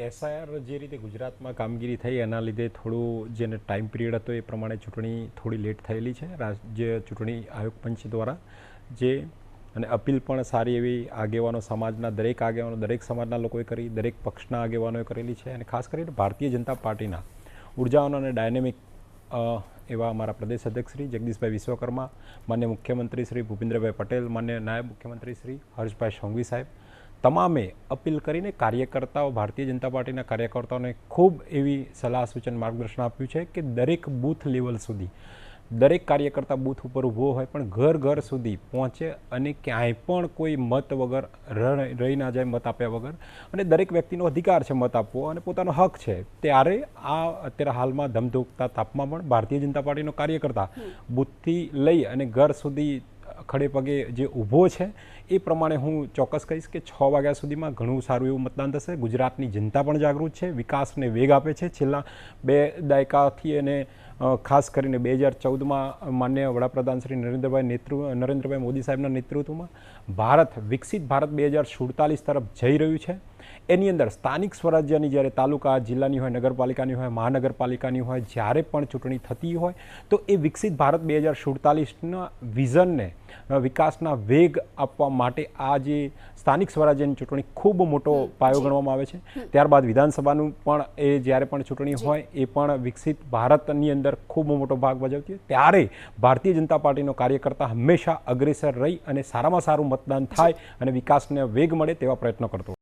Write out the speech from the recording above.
SIR જે રીતે ગુજરાતમાં કામગીરી થઈ એના લીધે થોડું જેને ટાઈમ પિરિયડ હતો એ પ્રમાણે ચૂંટણી થોડી લેટ થયેલી છે રાજ્ય ચૂંટણી આયોગ પંચ દ્વારા જે અને અપીલ પણ સારી એવી આગેવાનો સમાજના દરેક સમાજના લોકોએ કરી, દરેક પક્ષના આગેવાનોએ કરેલી છે અને ખાસ કરીને ભારતીય જનતા પાર્ટીના ઉર્જાવાન અને ડાયનેમિક એવા અમારા પ્રદેશ અધ્યક્ષ શ્રી જગદીશભાઈ વિશ્વકર્મા, માન્ય મુખ્યમંત્રી શ્રી ભૂપેન્દ્રભાઈ પટેલ, માન્ય નાયબ મુખ્યમંત્રી શ્રી હર્ષભાઈ સંઘવી સાહેબ તમામે અપીલ કરીને કાર્યકર્તાઓ, ભારતીય જનતા પાર્ટીના કાર્યકર્તાઓને ખૂબ એવી સલાહ સૂચન માર્ગદર્શન આપ્યું છે કે દરેક બૂથ લેવલ સુધી દરેક કાર્યકર્તા બૂથ ઉપર ઊભો હોય પણ ઘર ઘર સુધી પહોંચે અને ક્યાંય પણ કોઈ મત વગર રહી ના જાય, મત આપ્યા વગર. અને દરેક વ્યક્તિનો અધિકાર છે મત આપવો અને પોતાનો હક છે. ત્યારે આ અત્યારે હાલમાં ધમધોકતા તાપમાં પણ ભારતીય જનતા પાર્ટીનો કાર્યકર્તા બૂથથી લઈ અને ઘર સુધી ખડે પગે જે ઊભો છે એ પ્રમાણે હું ચોક્કસ કહીશ કે 6 વાગ્યા સુધીમાં ઘણું સારું એવું મતદાન થશે. ગુજરાતની જનતા પણ જાગૃત છે, વિકાસને વેગ આપે છે. છેલ્લા 2 દાયકાથી અને ખાસ કરીને 2014માં માન્ય વડાપ્રધાન શ્રી નરેન્દ્રભાઈ મોદી સાહેબના નેતૃત્વમાં ભારત વિકસિત ભારત 2047 તરફ જઈ રહ્યું છે. એની અંદર સ્થાનિક સ્વરાજ્યની જ્યારે તાલુકા, જિલ્લાની હોય, નગરપાલિકાની હોય, મહાનગરપાલિકાની હોય, જ્યારે પણ ચૂંટણી થતી હોય તો એ વિકસિત ભારત 2047ના વિઝનને વિકાસના વેગ આપવા માટે આ જે સ્થાનિક સ્વરાજ્યની ચૂંટણી ખૂબ મોટો પાયો ગણવામાં આવે છે. ત્યારબાદ વિધાનસભાનું પણ એ જ્યારે પણ ચૂંટણી હોય એ પણ વિકસિત ભારતની અંદર ખૂબ મોટો ભાગ ભજવતી હોય. ત્યારે ભારતીય જનતા પાર્ટીનો કાર્યકર્તા હંમેશા અગ્રેસર રહી અને સારામાં સારું મતદાન થાય અને વિકાસને વેગ મળે તેવા પ્રયત્નો કરતો